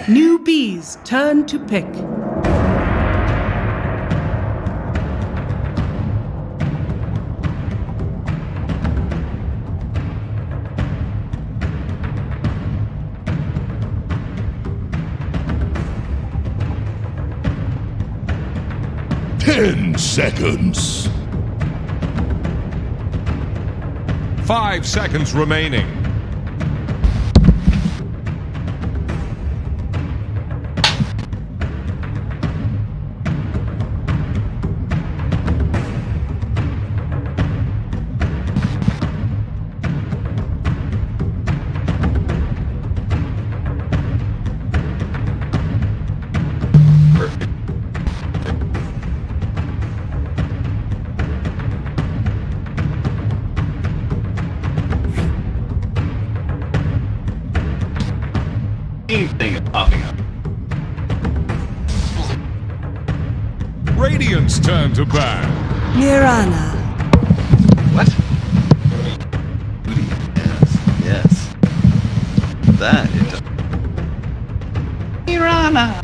Newbee's turn to pick. Ten seconds. 5 seconds remaining. Thing is popping up. Radiant's turn to ban. Mirana. What? Yes. That it does. Mirana.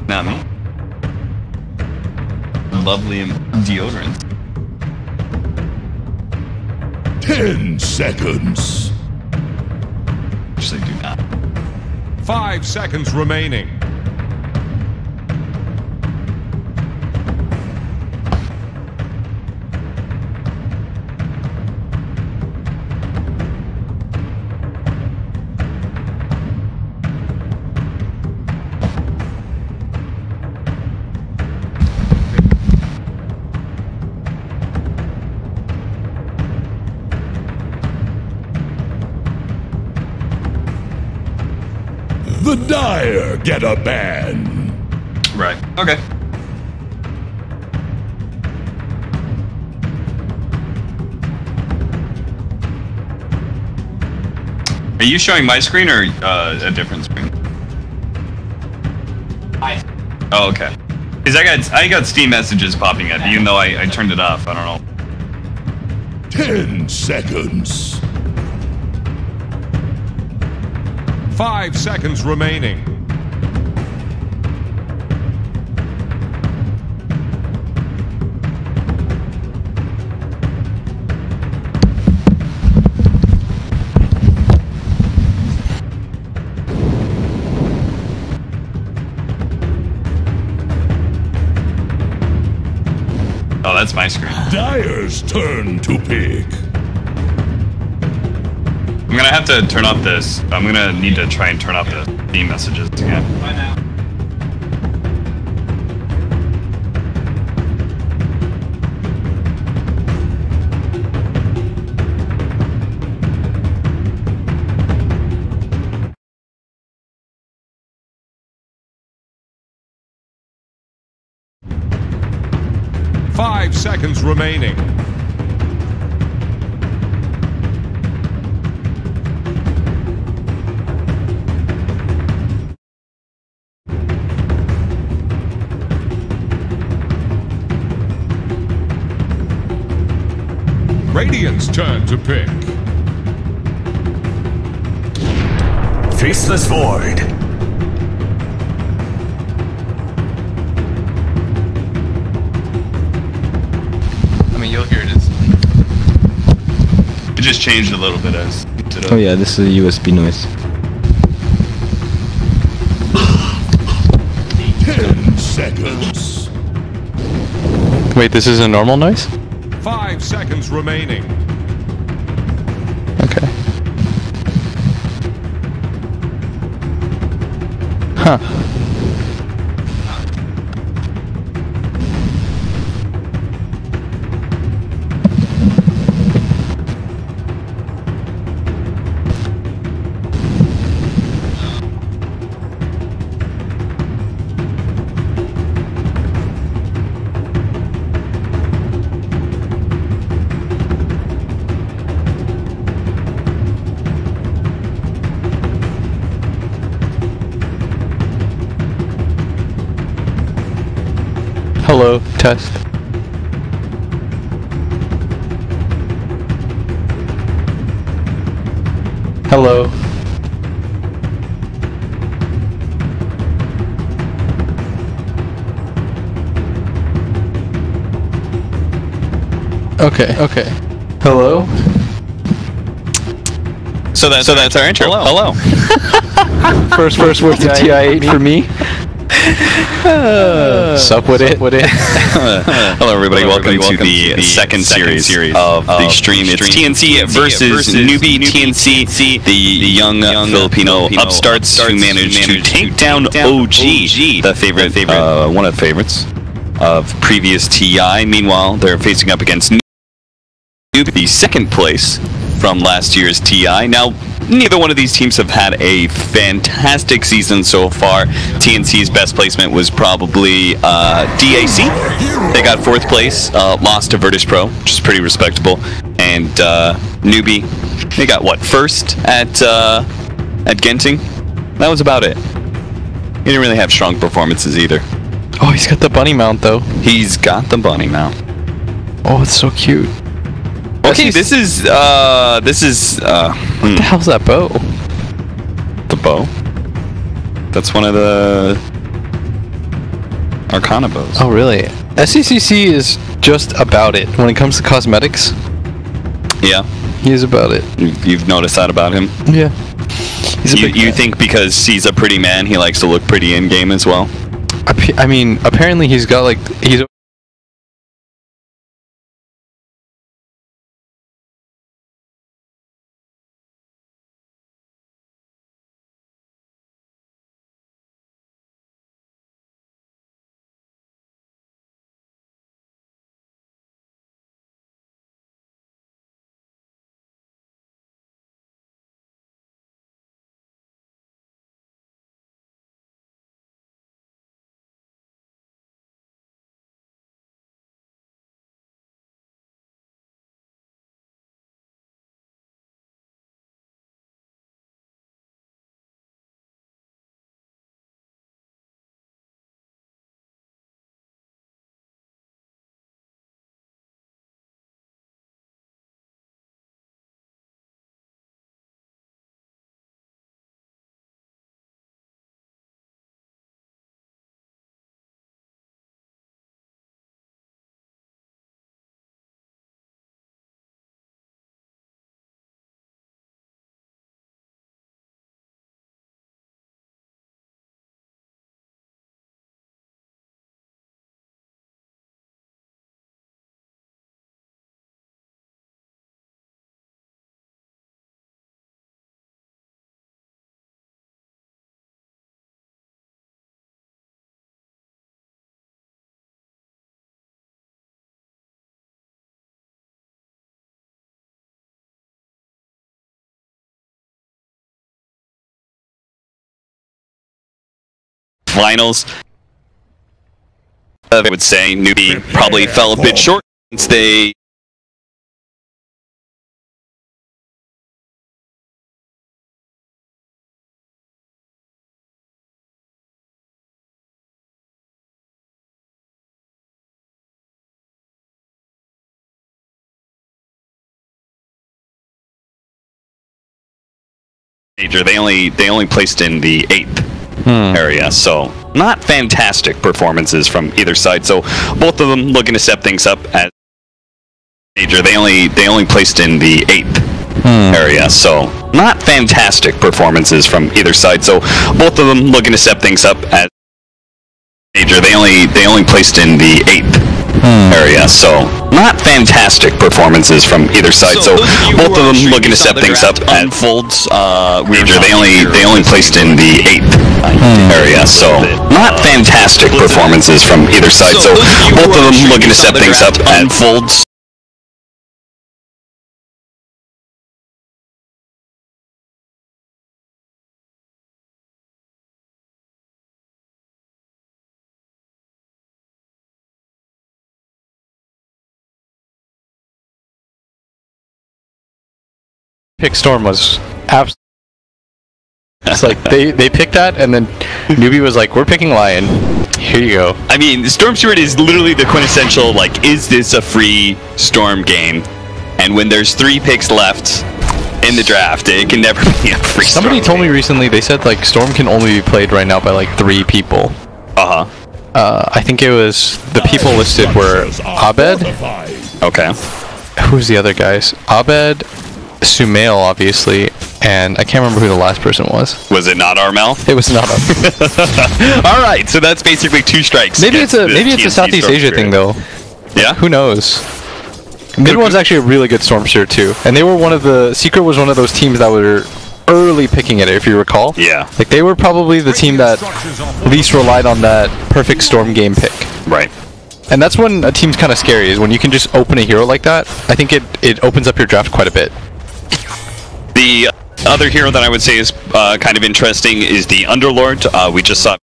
Not me. Lovely deodorant. 10 seconds. Actually, do not. 5 seconds remaining. The Dire get a ban. Right. Okay. Are you showing my screen or a different screen? Oh, okay. Because I got Steam messages popping up, even though I turned it off. I don't know. 10 seconds. 5 seconds remaining. Oh, that's my screen. Dire's turn to pick. I'm gonna have to turn off this. I'm gonna need to try and turn off the Steam messages again. Bye now. Five seconds remaining. Radiant's turn to pick. Faceless Void. I mean, you'll hear it instantly. It just changed a little bit as. Oh yeah, this is a USB noise. 10 seconds. Wait, this is a normal noise? 5 seconds remaining. Okay. Huh. Hello, test. Hello. Okay. Okay. Hello. So that's our intro. Hello. First word to TI8 for me. Sup with it? Hello, everybody. Welcome to the second series of the stream. It's TNC versus Newbee TNC, the young Filipino upstarts who managed to take down OG, the favorite, one of the favorites of previous TI. Meanwhile, they're facing up against Newbee, the second place from last year's TI. Now, neither one of these teams have had a fantastic season so far. TNC's best placement was probably DAC. They got 4th place, lost to Virtus Pro, which is pretty respectable. And Newbee, they got what, 1st at Genting? That was about it. He didn't really have strong performances either. Oh, he's got the bunny mount though. He's got the bunny mount. Oh, it's so cute. Okay, this is What the hell's that bow? the bow. That's one of the Arcana bows. Oh, really? SCCC is just about it. When it comes to cosmetics, Yeah, he is about it. you've noticed that about him. Yeah. He's a big You guy. think because he's a pretty man, he likes to look pretty in game as well? I mean, apparently he's got like he's. Finals, I would say Newbee probably fell a bit short since they major. They only placed in the 8th area, so not fantastic performances from either side. So both of them looking to step things up as major. They only placed in the 8th area, so not fantastic performances from either side. So both of them looking to step things up as major. They only placed in the 8th area, so not fantastic performances from either side. So both of them looking to step things up as unfolds. Major. They only placed in the 8th area, so not fantastic performances from either side. So both of them looking to step things up as unfolds. Pick Storm was absolutely. It's like they picked that, and then Newbee was like, "We're picking Lion. Here you go." I mean, Storm Steward is literally the quintessential, like, is this a free Storm game? And when there's 3 picks left, in the draft. It can never be a free. Somebody told me recently, they said like Storm can only be played right now by like 3 people. I think it was the people listed were Abed. Okay. Who's the other guys? Abed, Sumail, obviously, and I can't remember who the last person was. Was it not Armel? It was not Armel. All right, so that's basically 2 strikes. Maybe it's a Southeast Asia thing though. Yeah. Who knows? Mid one's actually a really good Storm Spirit too, and they were Secret was one of those teams that were early picking it, if you recall. Yeah. Like they were probably the team that least relied on that perfect Storm game pick. Right. And that's when a team's kind of scary, is when you can just open a hero like that. I think it opens up your draft quite a bit. The other hero that I would say is kind of interesting is the Underlord. We just saw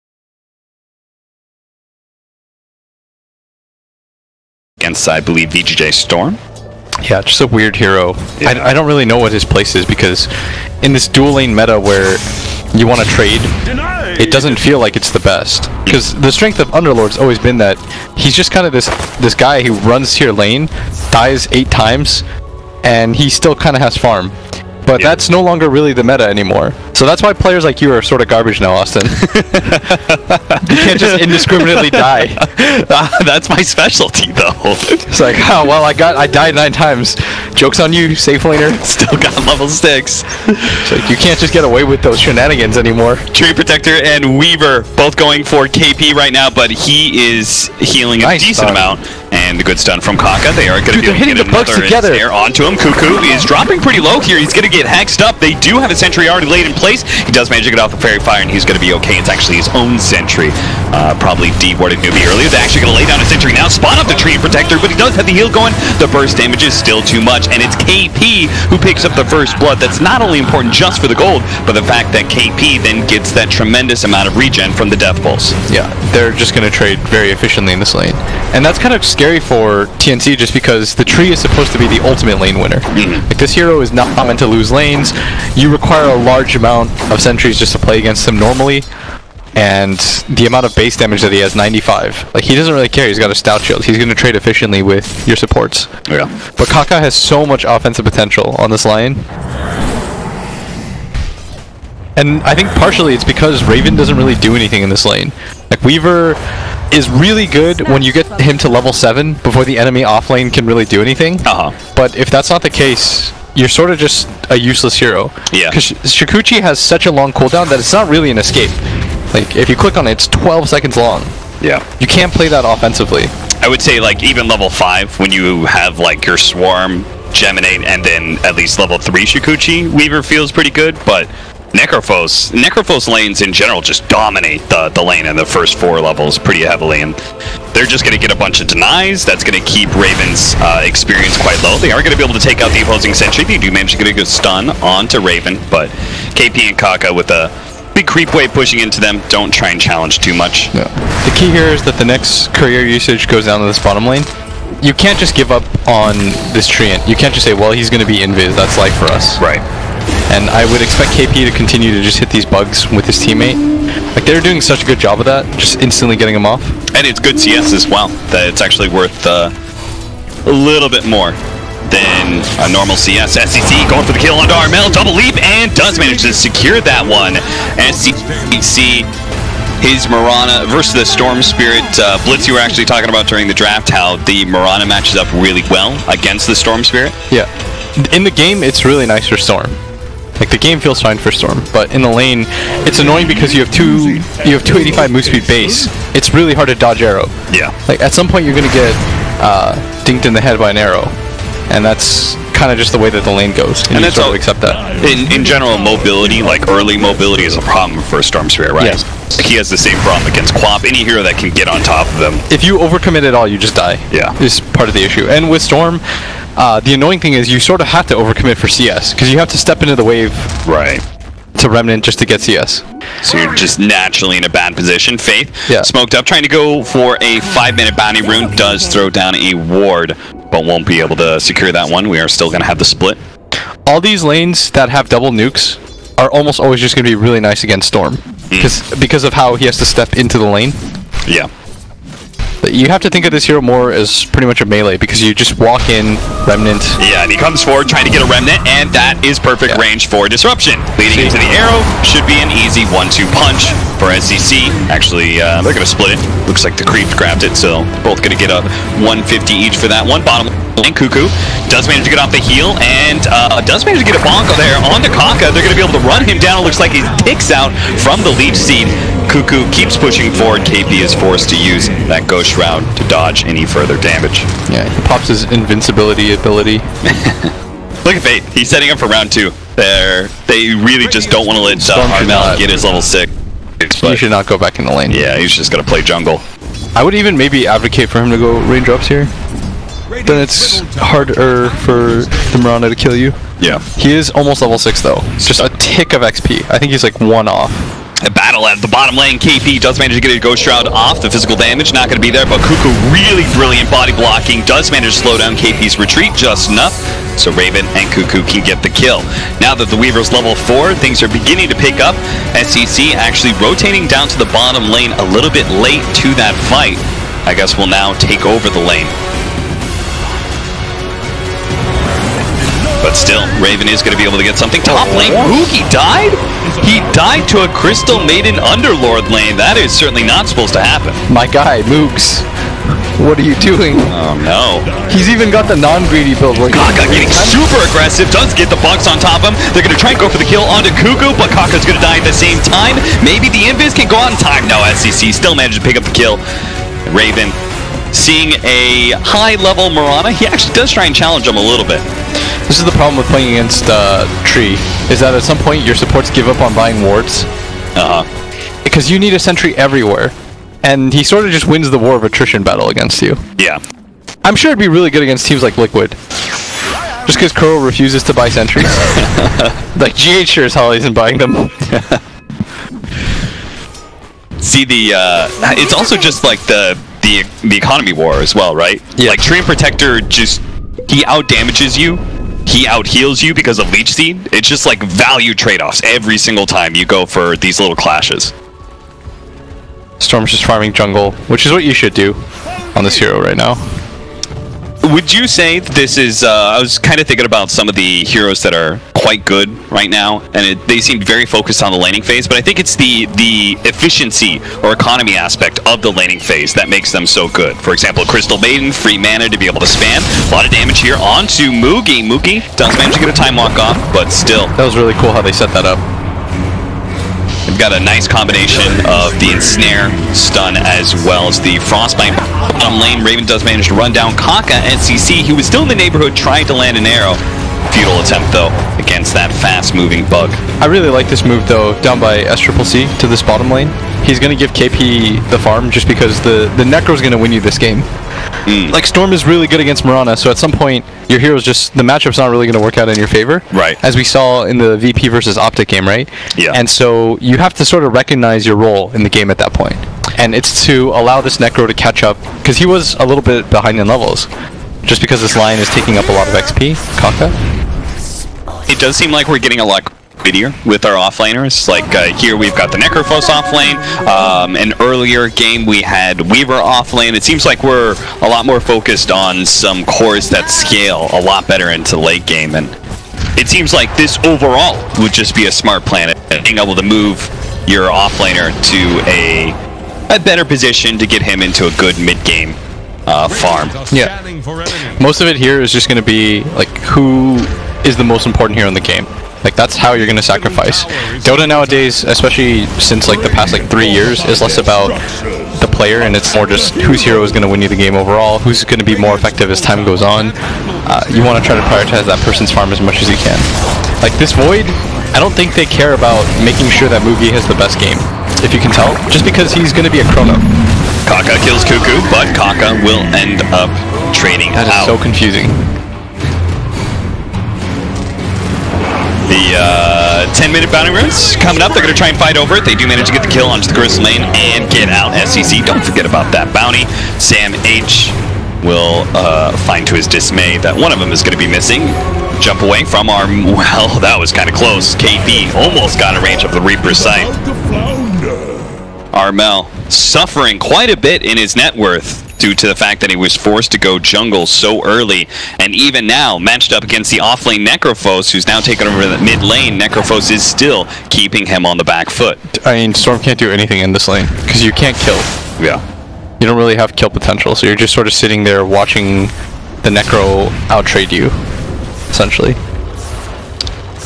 against, I believe, VGJ Storm. Yeah, just a weird hero. Yeah. I don't really know what his place is, because in this dual lane meta where you want to trade, it doesn't feel like it's the best. Because the strength of Underlord's always been that he's just kind of this guy who runs to your lane, dies 8 times, and he still kind of has farm. But that's no longer really the meta anymore. So that's why players like you are sort of garbage now, Austin. You can't just indiscriminately die. That's my specialty, though. It's like, oh, well, I died 9 times. Joke's on you, safe laner. Still got level 6. It's like, you can't just get away with those shenanigans anymore. Tree Protector and Weaver both going for KP right now, but he is healing a decent amount. And the good stun from Kaka. They are going to be hitting the bugs together. Onto him. Cuckoo is dropping pretty low here. He's going to get hexed up. They do have a sentry already laid in place. He does manage to get off the Fairy Fire, and he's going to be okay. It's actually his own sentry. Probably de-warded Newbee earlier. They're actually going to lay down a sentry now. Spawn up the Tree Protector, but he does have the heal going. The burst damage is still too much, and it's KP who picks up the first blood. That's not only important just for the gold, but the fact that KP then gets that tremendous amount of regen from the Death Pulse. Yeah, they're just going to trade very efficiently in this lane. And that's kind of scary for TNC, just because the tree is supposed to be the ultimate lane winner. Like, this hero is not meant to lose lanes. You require a large amount of sentries just to play against him normally, and the amount of base damage that he has, 95. Like, he doesn't really care. He's got a stout shield. He's going to trade efficiently with your supports. Yeah. But Kaka has so much offensive potential on this lane. And I think partially it's because Raven doesn't really do anything in this lane. Like, Weaver is really good when you get him to level 7 before the enemy offlane can really do anything. But if that's not the case, you're sort of just a useless hero. Yeah. Because Shikuchi has such a long cooldown that it's not really an escape. Like, if you click on it, it's 12 seconds long. Yeah. You can't play that offensively. I would say, like, even level 5, when you have, like, your Swarm, Geminate, and then at least level 3 Shikuchi, Weaver feels pretty good, but Necrophos lanes in general just dominate the lane in the first 4 levels pretty heavily, and they're just going to get a bunch of denies. That's going to keep Raven's experience quite low. They are going to be able to take out the opposing sentry. They do manage to get a good stun onto Raven, but KP and Kaka with a big creep wave pushing into them. Don't try and challenge too much. No. The key here is that the next career usage goes down to this bottom lane. You can't just give up on this Treant. You can't just say, well, he's going to be invis. That's life for us. Right. And I would expect KP to continue to just hit these bugs with his teammate. Like, they're doing such a good job of that, just instantly getting him off. And it's good CS as well, that it's actually worth a little bit more than a normal CS. SCC going for the kill onto Armel, double leap, and does manage to secure that one. SCC, his Mirana versus the Storm Spirit. Blitz, you were actually talking about during the draft how the Mirana matches up really well against the Storm Spirit. Yeah. In the game, it's really nice for Storm. Like, the game feels fine for Storm, but in the lane, it's annoying because you have 285 move speed base. It's really hard to dodge arrow. Yeah. Like, at some point you're gonna get dinked in the head by an arrow, and that's kind of just the way that the lane goes. And you sort of accept that. In general, mobility, like early mobility, is a problem for Storm Spirit, right? Yes. Like, he has the same problem against Quap. Any hero that can get on top of them. If you overcommit at all, you just die. Yeah. Is part of the issue. And with Storm, the annoying thing is you sort of have to overcommit for CS, because you have to step into the wave to Remnant just to get CS. So you're just naturally in a bad position. Faith, Yeah. smoked up, trying to go for a 5-minute bounty rune, does throw down a ward, but won't be able to secure that one. We are still going to have the split. All these lanes that have double nukes are almost always just going to be really nice against Storm, because of how he has to step into the lane. Yeah. You have to think of this hero more as pretty much a melee, because you just walk in, Remnant. Yeah, and he comes forward trying to get a Remnant, and that is perfect range for Disruption. Leading into the arrow should be an easy 1-2 punch for SCC. Actually, they're going to split it. Looks like the Creep grabbed it, so both going to get a 150 each for that one. Bottom lane, Cuckoo does manage to get off the heel, and does manage to get a bongo there onto Kaka. They're going to be able to run him down. It looks like he ticks out from the Leech Seed. Cuckoo keeps pushing forward. KP is forced to use that Ghost Shroud to dodge any further damage. Yeah, he pops his invincibility ability. Look at Fate. He's setting up for round 2. They really just don't want to let Armel get his level 6. He should not go back in the lane. Yeah, he's just going to play jungle. I would even maybe advocate for him to go raindrops here. Then it's harder for the Mirana to kill you. Yeah. He is almost level 6 though. It's just a tick of XP. I think he's like 1 off. A battle at the bottom lane. KP does manage to get a Ghost Shroud off. The physical damage not going to be there, but Cuckoo really brilliant body blocking. Does manage to slow down KP's retreat just enough, so Raven and Cuckoo can get the kill. Now that the Weaver's level 4, things are beginning to pick up. SCC actually rotating down to the bottom lane a little bit late to that fight. I guess we'll now take over the lane. But still, Raven is going to be able to get something. Top lane, Moogie died? He died to a Crystal Maiden Underlord lane. That is certainly not supposed to happen. My guy, Moogs. What are you doing? Oh no. He's even got the non-greedy build. Kaka getting super aggressive, does get the bugs on top of him. They're going to try and go for the kill onto Cuckoo, but Kaka's going to die at the same time. Maybe the Invis can go out in time. No, SCC still managed to pick up the kill. Raven, seeing a high-level Mirana, he actually does try and challenge him a little bit. This is the problem with playing against Tree, is that at some point your supports give up on buying wards. Because you need a sentry everywhere. And he sort of just wins the war of attrition battle against you. Yeah. I'm sure it'd be really good against teams like Liquid. Just because Kuro refuses to buy sentries. Like, GH sure as hell isn't buying them. See, it's also just like the economy war as well, right? Yeah. Like, Treant Protector just, he out-damages you. He out-heals you because of Leech Seed. It's just like value trade-offs every single time you go for these little clashes. Storm's just farming jungle, which is what you should do on this hero right now. Would you say that this is, I was kind of thinking about some of the heroes that are quite good right now, and they seem very focused on the laning phase, but I think it's the efficiency or economy aspect of the laning phase that makes them so good. For example, Crystal Maiden, free mana to be able to spam. A lot of damage here onto Moogie. Moogie does manage to get a time walk off, but still. That was really cool how they set that up. They've got a nice combination of the Ensnare stun as well as the Frostbite. Bottom lane, Raven does manage to run down Kaka. SCC, he was still in the neighborhood trying to land an arrow. Futile attempt, though, against that fast-moving bug. I really like this move, though, down by SCC to this bottom lane. He's going to give KP the farm just because the Necro's going to win you this game. Like, Storm is really good against Mirana, so at some point, your hero's just, the matchup's not really going to work out in your favor. Right. As we saw in the VP versus Optic game, right? Yeah. And so, you have to sort of recognize your role in the game at that point. And it's to allow this Necro to catch up, because he was a little bit behind in levels. Just because this line is taking up a lot of XP, Kaka. It does seem like we're getting a lot speedier with our offlaners. Like here we've got the Necrophos offlane. An earlier game we had Weaver offlane. It seems like we're a lot more focused on some cores that scale a lot better into late game, and it seems like this overall would just be a smart plan, being able to move your offlaner to a better position to get him into a good mid-game farm. Yeah. Most of it here is just going to be like who is the most important hero in the game. Like, that's how you're going to sacrifice. Dota nowadays, especially since like the past like 3 years, is less about the player and it's more just whose hero is going to win you the game overall, who's going to be more effective as time goes on. You want to try to prioritize that person's farm as much as you can. Like this Void, I don't think they care about making sure that Moogie has the best game, if you can tell, just because he's going to be a chrono. Kaka kills Cuckoo, but Kaka will end up trading out. That is so confusing. The 10-minute bounty runes coming up. They're going to try and fight over it. They do manage to get the kill onto the Crystal lane and get out. SCC, don't forget about that bounty. Sam H will find to his dismay that one of them is going to be missing. Jump away from well, that was kind of close. KP almost got a range of the Reaper's sight. Armel suffering quite a bit in his net worth. due to the fact that he was forced to go jungle so early. And even now, matched up against the offlane Necrophos, who's now taken over the mid lane, Necrophos is still keeping him on the back foot. I mean, Storm can't do anything in this lane, because you can't kill. Yeah. You don't really have kill potential, so you're just sort of sitting there watching the Necro out-trade you, essentially.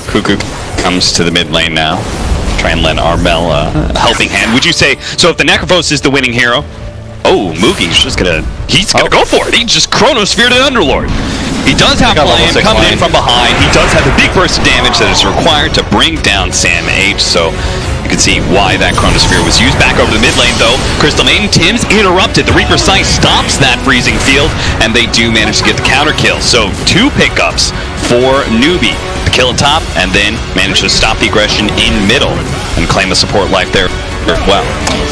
Cuckoo comes to the mid lane now. Try and lend Armel a helping hand. Would you say, so if the Necrophos is the winning hero, oh, Moogie's just gonna, he's gonna go for it. He just Chronosphere to Underlord. He does have Lion coming in from behind. He does have the big burst of damage that is required to bring down Sam H, so you can see why that Chronosphere was used. Back over the mid lane though, Crystal Maiden, Tim's interrupted. The Reaper Sight stops that freezing field, and they do manage to get the counter kill. So 2 pickups for Newbee. The kill at top, and then manage to stop the aggression in middle, and claim a support life there. Well,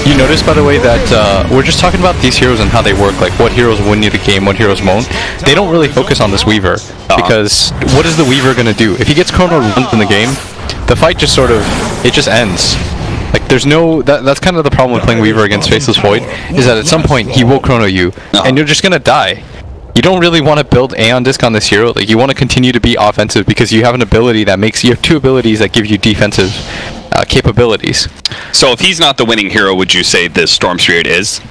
you notice, by the way, that we're just talking about these heroes and how they work, like what heroes win you the game, what heroes won't. They don't really focus on this Weaver, because what is the Weaver going to do? If he gets Chrono runs in the game, the fight just sort of, it just ends. Like, there's no, that's kind of the problem with playing Weaver against Faceless Void, is that at some point he will Chrono you, and you're just going to die. You don't really want to build Aeon Disc on this hero. Like, you want to continue to be offensive because you have an ability that makes, you have 2 abilities that give you defensive capabilities. So if he's not the winning hero, would you say this Storm Spirit is?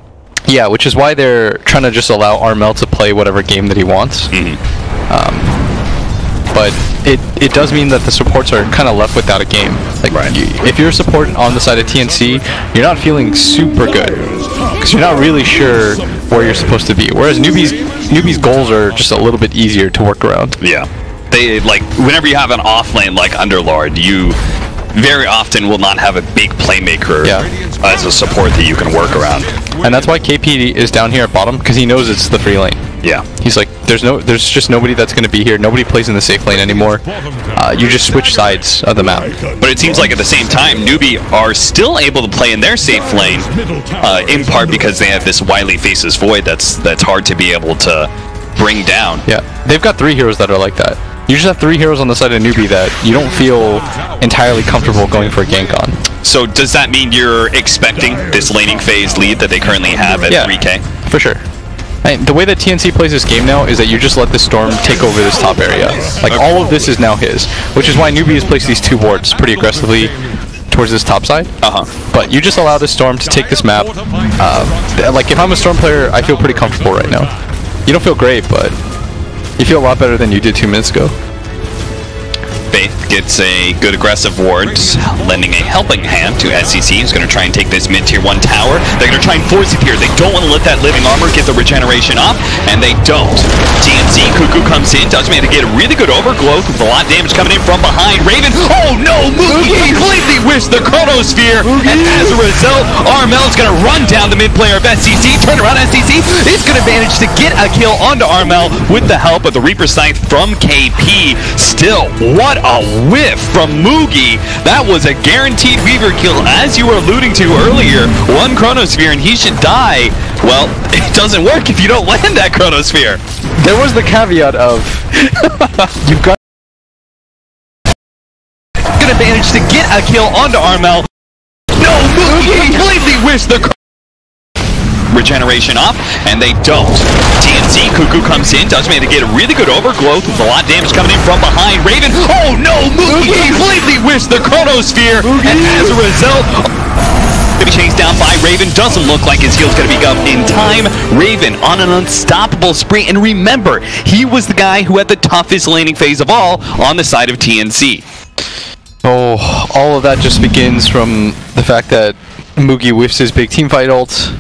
Yeah, which is why they're trying to just allow Armel to play whatever game that he wants. But it does mean that the supports are kind of left without a game. Like, if you're a support on the side of TNC, you're not feeling super good, because you're not really sure where you're supposed to be. Whereas Newbee's goals are just a little bit easier to work around. Yeah. They, like, whenever you have an off lane like Underlord, you very often will not have a big playmaker as a support that you can work around. And that's why KP is down here at bottom, because he knows it's the free lane. Yeah. He's like, there's just nobody that's going to be here. Nobody plays in the safe lane anymore. You just switch sides of the map. But it seems like at the same time, Newbee are still able to play in their safe lane, in part because they have this wily Faceless Void that's hard to be able to bring down. Yeah, they've got 3 heroes that are like that. You just have 3 heroes on the side of Newbee that you don't feel entirely comfortable going for a gank on. So does that mean you're expecting this laning phase lead that they currently have at 3K? For sure. And the way that TNC plays this game now is that you just let the Storm take over this top area. Like, all of this is now his, which is why Newbee has placed these 2 wards pretty aggressively towards this top side. But you just allow the Storm to take this map. Like, if I'm a Storm player, I feel pretty comfortable right now. You don't feel great, but you feel a lot better than you did 2 minutes ago. Faith gets a good aggressive ward, lending a helping hand to SCC, who's going to try and take this mid-tier 1 tower. They're going to try and force it here. They don't want to let that living armor get the regeneration off, and they don't. TNC, Cuckoo comes in, does manage to get a really good overgrowth with a lot of damage coming in from behind. Raven, oh no, Moogie completely whiffs the Chronosphere, and as a result, Armel's going to run down the mid player of SCC. Turn around, SCC is going to manage to get a kill onto Armel with the help of the Reaper Scythe from KP. Still, what a whiff from Moogie. That was a guaranteed Weaver kill, as you were alluding to earlier. 1 Chronosphere and he should die. Well, it doesn't work if you don't land that Chronosphere. There was the caveat of you've got gonna manage to get a kill onto Armel. No, Moogie completely whiffs the regeneration off, and they don't. TNC, Cuckoo comes in, does manage to get a really good overgrowth with a lot of damage coming in from behind. Raven, oh no, Moogie completely whiffs the Chronosphere, and as a result, to be chased down by Raven. Doesn't look like his heal's going to be up in time. Raven on an unstoppable spree, and remember, he was the guy who had the toughest laning phase of all on the side of TNC. Oh, all of that just begins from the fact that Moogie whiffs his big team fight ult.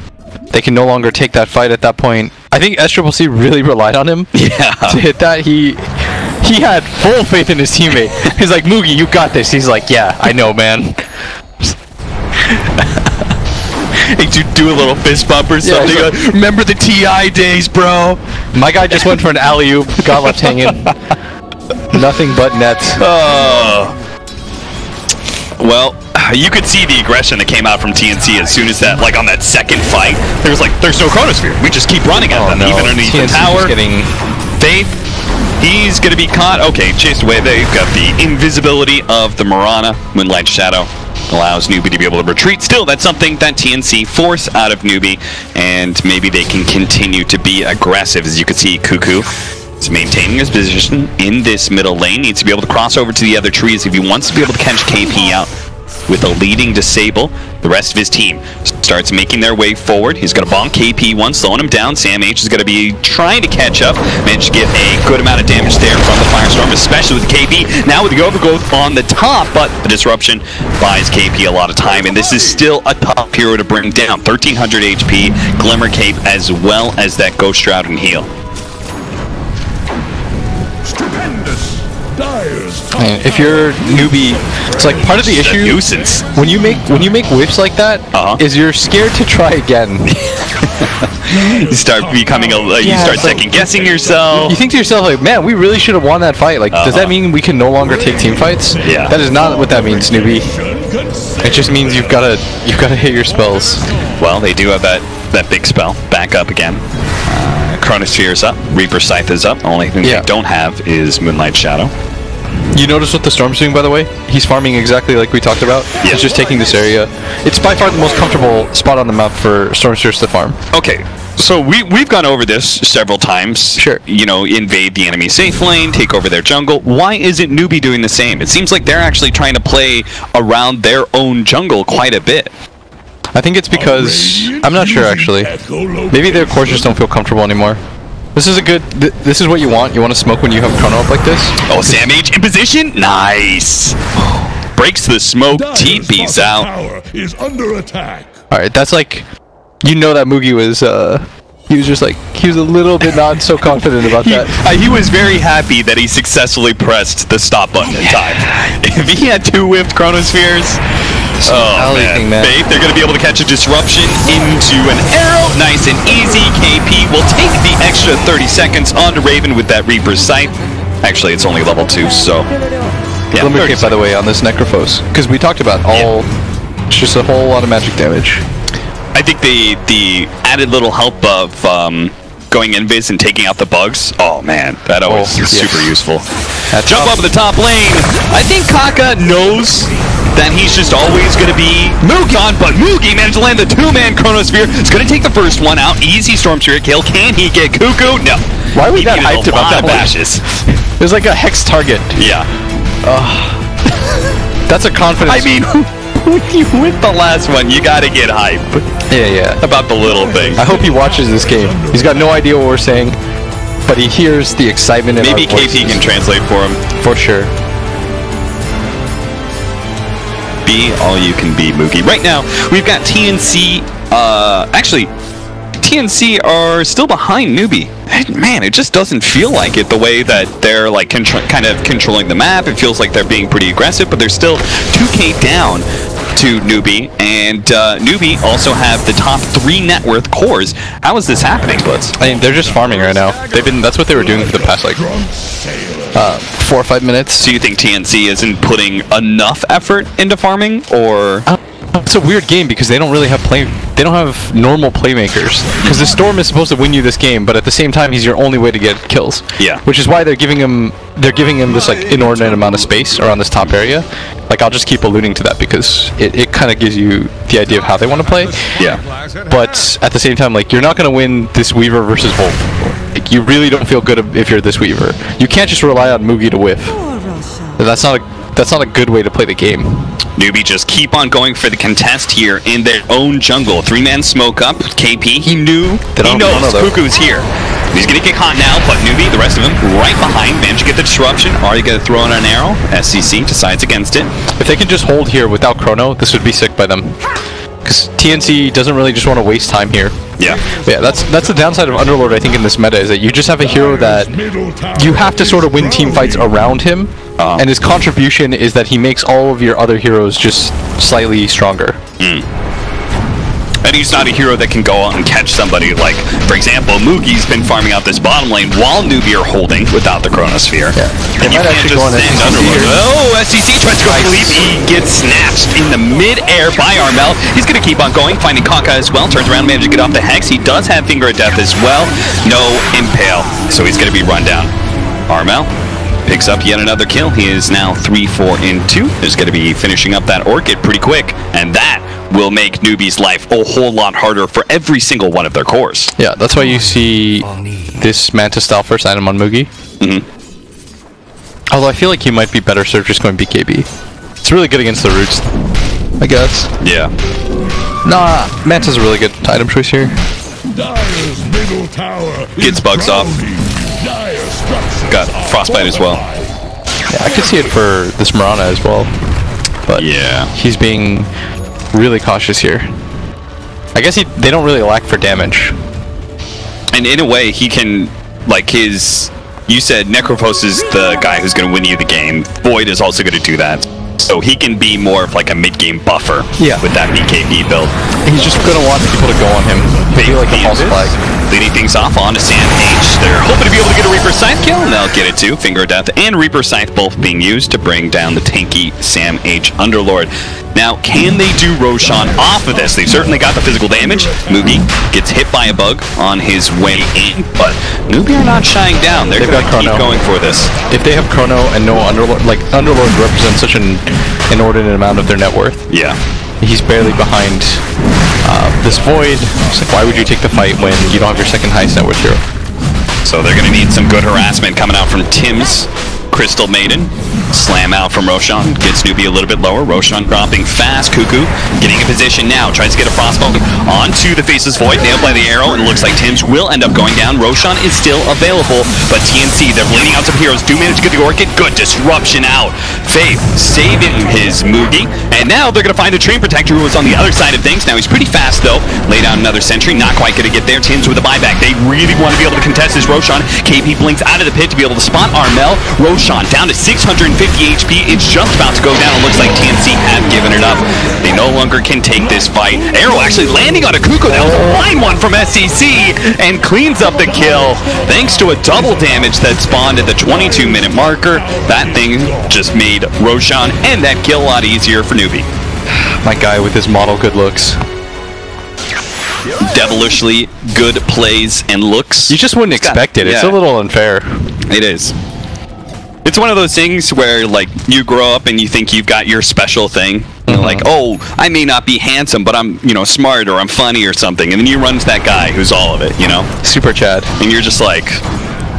They can no longer take that fight at that point. I think SCCC really relied on him to hit that. He had full faith in his teammate. He's like, Moogie, you got this. He's like, yeah, I know, man. Hey, do a little fist bump or something. Yeah, like, remember the TI days, bro? My guy just went for an alley-oop, got left hanging. Nothing but nets. Oh. Well, you could see the aggression that came out from TNC as soon as that, like on that second fight. There was like, there's no Chronosphere. We just keep running at them, even underneath the tower. Faith, he's gonna be caught. Okay, chased away. They've got the invisibility of the Mirana, Moonlight Shadow. allows Newbee to be able to retreat. Still, that's something that TNC force out of Newbee, and maybe they can continue to be aggressive. As you can see, Cuckoo is maintaining his position in this middle lane. Needs to be able to cross over to the other trees if he wants to be able to catch KP out with a leading disable. The rest of his team starts making their way forward. He's going to bonk KP once, slowing him down. Sam H is going to be trying to catch up. Managed to get a good amount of damage there from the Firestorm, especially with KP. Now with the overgrowth on the top, but the disruption buys KP a lot of time, and this is still a top hero to bring down. 1300 HP, Glimmer Cape, as well as that Ghost Shroud and heal. Stupendous. Dire's top If you're Newbee, it's like part of the issue Nuisance. when you make whiffs like that is you're scared to try again. You start becoming you start second guessing yourself. You think to yourself like, man, we really should have won that fight. Like, does that mean we can no longer take team fights? Yeah. That is not what that means, Newbee. It just means you've got to hit your spells. Well, they do have that big spell back up again. Chronosphere is up, Reaper Scythe is up. Only thing they don't have is Moonlight Shadow. You notice what the Storm's doing, by the way? He's farming exactly like we talked about. Yeah. He's just taking this area. It's by far the most comfortable spot on the map for Stormspheres to farm. Okay, so we've gone over this several times. Sure. You know, invade the enemy safe lane, take over their jungle. Why isn't Newbee doing the same? It seems like they're actually trying to play around their own jungle quite a bit. I think it's because I'm not sure actually. Maybe their cores just don't feel comfortable anymore. This is a good. This is what you want. You want to smoke when you have chrono up like this. Oh, Sam H in position. Nice. Breaks the smoke. TP's out. Tower is under attack. All right, that's like, you know that Mugi was. He was just like, he was a little bit not so confident about that. He was very happy that he successfully pressed the stop button in time. If he had 2 whiffed Chronospheres, oh man. Faith, they're going to be able to catch a disruption into an arrow. Nice and easy. KP will take the extra 30 seconds onto Raven with that Reaper's Sight. Actually, it's only level 2, so... Yeah, Glimmer Cape, by the way, on this Necrophos. Because we talked about it's just a whole lot of magic damage. I think the added little help of going invis and taking out the bugs. Oh man, that always is super useful. Jump up the top lane. I think Kaka knows that he's just always going to be Mugi on, but Mugi managed to land the 2-man Chronosphere. It's going to take the first one out. Easy Storm Spirit kill. Can he get Cuckoo? No. Why was that hyped about that bashes? It was like a hex target. Yeah. That's a confidence. I mean, when you win the last one, you got to get hype. Yeah. About the little things. I hope he watches this game. He's got no idea what we're saying, but he hears the excitement in Maybe our voices. KP can translate for him. For sure. Be all you can be, Moogie. Right now, we've got TNC. Actually, TNC are still behind Newbee. Man, it just doesn't feel like it the way that they're like kind of controlling the map. It feels like they're being pretty aggressive, but they're still 2K down to Newbee, and Newbee also have the top 3 net worth cores. How is this happening, Blitz? I mean, they're just farming right now. That's what they were doing for the past like 4 or 5 minutes. Do you think TNC isn't putting enough effort into farming, or? It's a weird game because they don't really have they don't have normal playmakers. Because the Storm is supposed to win you this game, but at the same time, he's your only way to get kills. Yeah. Which is why they're giving him this like inordinate amount of space around this top area. Like, I'll just keep alluding to that because it kind of gives you the idea of how they want to play. Yeah. But at the same time, like, you're not going to win this Weaver versus Volt. Like, you really don't feel good if you're this Weaver. You can't just rely on Mugi to whiff. That's not a good way to play the game. Newbee just keep on going for the contest here in their own jungle. 3-man smoke up. KP, he knows Cuckoo's here. He's gonna get caught now, but Newbee, the rest of them, right behind. Managed to get the disruption. Are you gonna throw in an arrow? SCC decides against it. If they can just hold here without Chrono, this would be sick by them. Because TNC doesn't really just want to waste time here. Yeah. Yeah, that's the downside of Underlord, I think, in this meta, is that you just have a hero that you have to sort of win team fights around him, and his contribution is that he makes all of your other heroes just slightly stronger. And he's not a hero that can go out and catch somebody like, for example, Mugi's been farming out this bottom lane while Newbee are holding without the Chronosphere. Yeah. And you can't just stand Underlord. Oh, SCC tries to go sleep. He gets snatched in the mid-air by Armel. He's going to keep on going, finding Kaka as well. Turns around, manages to get off the Hex. He does have Finger of Death as well. No Impale, so he's going to be run down. Armel, big picks up yet another kill. He is now 3, 4, and 2. There's going to be finishing up that Orchid pretty quick, and that will make Newbee's life a whole lot harder for every single one of their cores. Yeah, that's why you see this Manta style first item on Mugi. Although I feel like he might be better served just going BKB. It's really good against the roots, I guess. Yeah. Nah, Manta's a really good item choice here. Dire's middle tower Gets bugs off. Got Frostbite as well. Yeah, I could see it for this Mirana as well. But yeah, he's being really cautious here. I guess they don't really lack for damage. And in a way, he can, like his... You said Necrophos is the guy who's going to win you the game. Void is also going to do that. So he can be more of like a mid-game buffer with that BKB build. He's just going to want people to go on him. He'll be like a false flag. Leading things off on to Sam H. They're hoping to be able to get a Reaper Scythe kill, and they'll get it too. Finger of Death and Reaper Scythe both being used to bring down the tanky Sam H. Underlord. Now, can they do Roshan off of this? They've certainly got the physical damage. Mugi gets hit by a bug on his way in, but Newbee are not shying down. They're going to keep going for this. If they have Chrono and no Underlord, like Underlord represents such an inordinate amount of their net worth. Yeah. He's barely behind this Void. It's like, why would you take the fight when you don't have your second highest net worth hero? So they're going to need some good harassment coming out from Tim's Crystal Maiden. Slam out from Roshan. Gets Newbee a little bit lower. Roshan dropping fast. Cuckoo getting in position now. Tries to get a Frostbite onto the Faceless Void. Nailed by the arrow. And it looks like Tim's will end up going down. Roshan is still available. But TNC, they're bleeding out some heroes. Do manage to get the Orchid. Good disruption out. Faith saving his Mugi. And now they're going to find a Train Protector who was on the other side of things. Now he's pretty fast though. Lay down another sentry. Not quite going to get there. Tim's with a buyback. They really want to be able to contest this Roshan. KP blinks out of the pit to be able to spot Armel. Roshan down to 650 HP. It's just about to go down. It looks like TNC have given it up. They no longer can take this fight. Arrow actually landing on a Kuko. That was a line one from SCC and cleans up the kill. Thanks to a double damage that spawned at the 22-minute marker. That thing just made Roshan and that kill a lot easier for Newbee. My guy with his model good looks. Devilishly good plays and looks. You just wouldn't expect it. It's a little unfair. It is. It's one of those things where, like, you grow up and you think you've got your special thing. Like, oh, I may not be handsome, but I'm, you know, smart or I'm funny or something. And then you run to that guy who's all of it, you know? Super Chad. And you're just like,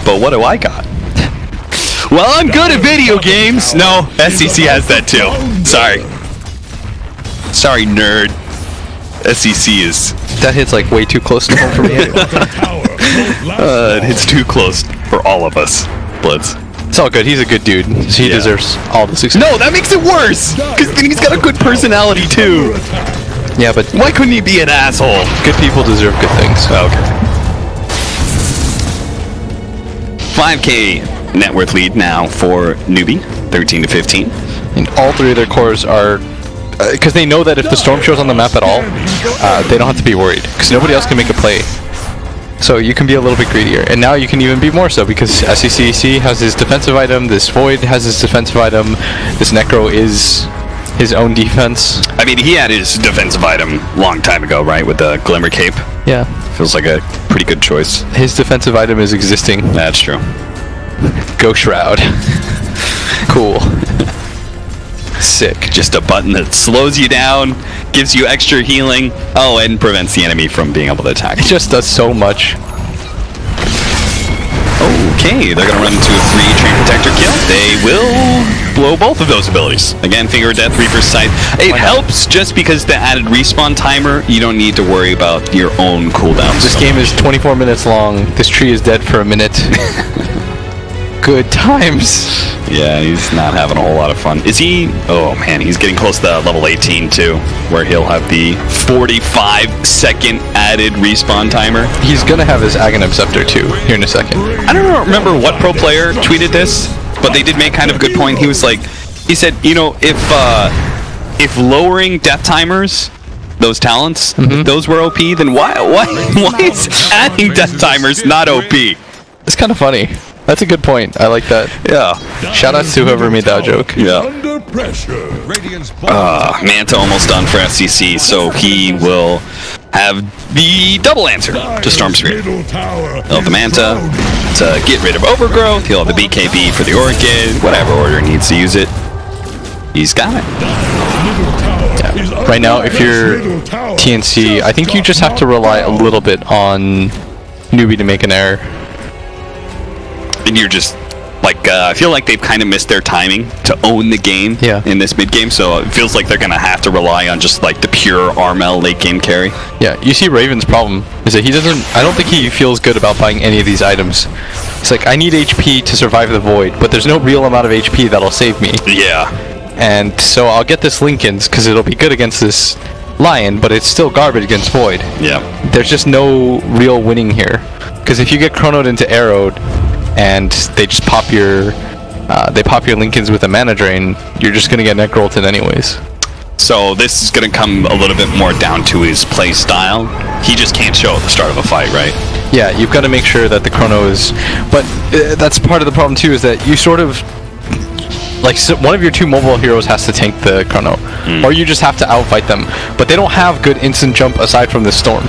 but what do I got? Well, I'm good at video games. No, SCC has that too. Sorry. Sorry, nerd. SCC is... That hits like way too close to home for me. It hits too close for all of us, Blitz. It's all good. He's a good dude. So he deserves all the success. No, that makes it worse! Because then he's got a good personality too. Yeah, but why couldn't he be an asshole? Good people deserve good things. Okay. 5K net worth lead now for Newbee, 13 to 15. And all three of their cores are... Because they know that if the storm shows on the map at all, they don't have to be worried. Because nobody else can make a play. So you can be a little bit greedier. And now you can even be more so because SCC has his defensive item, this Void has his defensive item, this Necro is his own defense. I mean, he had his defensive item long time ago, right? With the Glimmer Cape. Yeah. Feels like a pretty good choice. His defensive item is existing. That's true. Go Shroud. Cool. Sick. Just a button that slows you down, gives you extra healing, and prevents the enemy from being able to attack. It just does so much. Okay, they're going to run into a 3 Train Protector kill. They will blow both of those abilities. Again, Finger of Death, Reaper's Scythe. It helps just because the added respawn timer, you don't need to worry about your own cooldowns. This game is 24 minutes long. This tree is dead for a minute. Good times. Yeah, he's not having a whole lot of fun. Is he? Oh man, he's getting close to level 18 too, where he'll have the 45-second added respawn timer. He's gonna have his Aghanim Scepter too, here in a second. I don't remember what pro player tweeted this, but they did make kind of a good point. He was like, he said, you know, if lowering death timers, those talents, if those were OP, then why is adding death timers not OP? It's kind of funny. That's a good point. I like that. Yeah. Shout out to whoever made that joke. Yeah. Manta almost done for SCC, so he will have the double answer to Storm Spirit. Middle tower He'll have the is Manta down. to get rid of Overgrowth. He'll have the BKB for the Orchid. Whatever order he needs to use it, he's got it. Middle tower is under Right now, if you're middle tower. TNC, I think you just have to rely a little bit on Newbee to make an error. And you're just like, I feel like they've kind of missed their timing to own the game in this mid game. So it feels like they're gonna have to rely on just like the pure Armel late game carry. Yeah, you see Raven's problem is that he doesn't, I don't think he feels good about buying any of these items. It's like, I need HP to survive the void, but there's no real amount of HP that'll save me. Yeah. And so I'll get this Lincoln's because it'll be good against this Lion, but it's still garbage against Void. Yeah. There's just no real winning here. Because if you get chronoed into arrowed and they just pop your Lincolns with a mana drain, you're just gonna get neck rolted anyways. So this is gonna come a little bit more down to his play style. He just can't show at the start of a fight, right? Yeah, you've got to make sure that the chrono is, but that's part of the problem too, is that you sort of like, so one of your two mobile heroes has to tank the chrono, or you just have to outfight them. But they don't have good instant jump aside from the storm.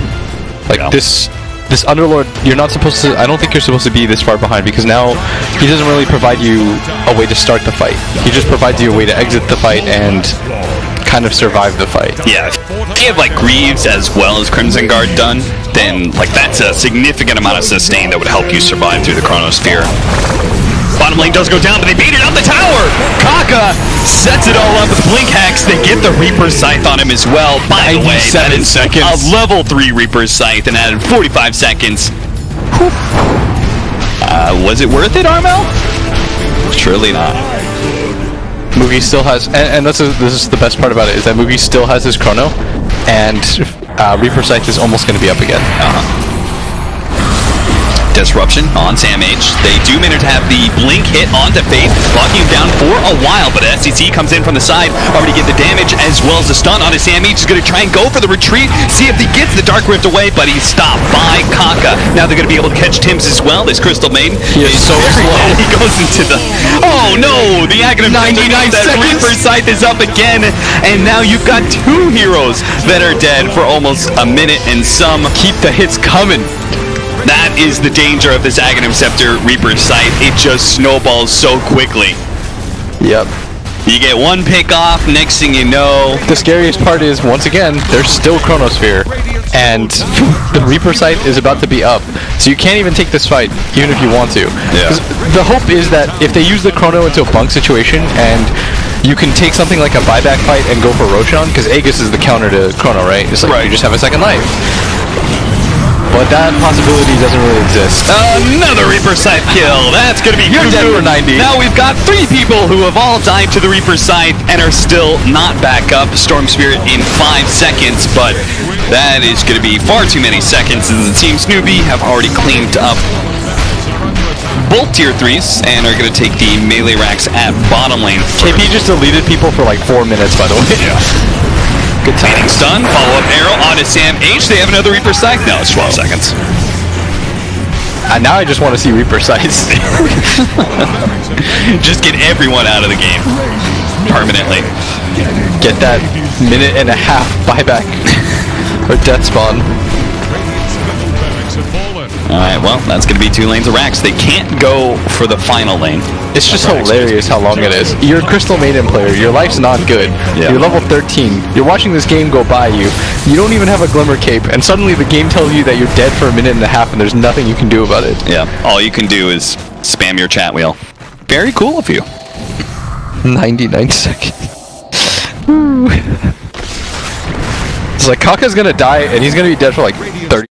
Like this Underlord, you're not supposed to. I don't think you're supposed to be this far behind, because now he doesn't really provide you a way to start the fight. He just provides you a way to exit the fight and kind of survive the fight. Yeah. If you have like Greaves as well as Crimson Guard done, then like that's a significant amount of sustain that would help you survive through the Chronosphere. Bottom lane does go down, but they beat it on the tower! Kaka sets it all up with Blink Hex. They get the Reaper's Scythe on him as well. By the way, that is a level 3 Reaper's Scythe and added 45 seconds. Was it worth it, Armel? Surely not. Mugi still has, and this is the best part about it, is that Mugi still has his chrono, and Reaper's Scythe is almost going to be up again. Disruption on Sam H. They do manage to have the blink hit onto Faith, locking him down for a while, but SCC comes in from the side, already get the damage as well as the stun on his Sam H. He's going to try and go for the retreat, see if he gets the Dark Rift away, but he's stopped by Kaka. Now they're going to be able to catch Tims as well. This Crystal Maiden is so slow. He goes into the... Oh no! The Aghanim 99 seconds! Reaper's Scythe is up again, and now you've got two heroes that are dead for almost a minute and some. Keep the hits coming. That is the danger of this Aghanim Scepter Reaper's Scythe. It just snowballs so quickly. Yep. You get one pick off, next thing you know... The scariest part is, once again, there's still Chronosphere, and the Reaper Scythe is about to be up, so you can't even take this fight, even if you want to. Yeah. The hope is that if they use the Chrono into a bunk situation, and you can take something like a buyback fight and go for Roshan, because Aegis is the counter to Chrono, right? It's like you just have a second life. But that possibility doesn't really exist. Another Reaper Scythe kill. That's going to be You're dead for 90. Now we've got 3 people who have all died to the Reaper Scythe and are still not back up. Storm Spirit in 5 seconds, but that is going to be far too many seconds, as the team's Newbee have already cleaned up both tier 3s and are going to take the melee racks at bottom lane first. KP just deleted people for like 4 minutes, by the way. Yeah. Good timing. Stun, follow-up arrow onto Sam H. They have another Reaper Scythe. No, it's 12 seconds. Now I just want to see Reaper Scythes. Just get everyone out of the game. Permanently. Get that minute-and-a-half buyback. Or death spawn. Alright, well, that's going to be 2 lanes of racks. They can't go for the final lane. It's just hilarious how long it is. You're a Crystal Maiden player. Your life's not good. Yeah. You're level 13. You're watching this game go by you. You don't even have a Glimmer Cape, and suddenly the game tells you that you're dead for a minute and a half, and there's nothing you can do about it. Yeah, all you can do is spam your chat wheel. Very cool of you. 99 seconds. It's like Kaka's gonna die, and he's gonna be dead for like 30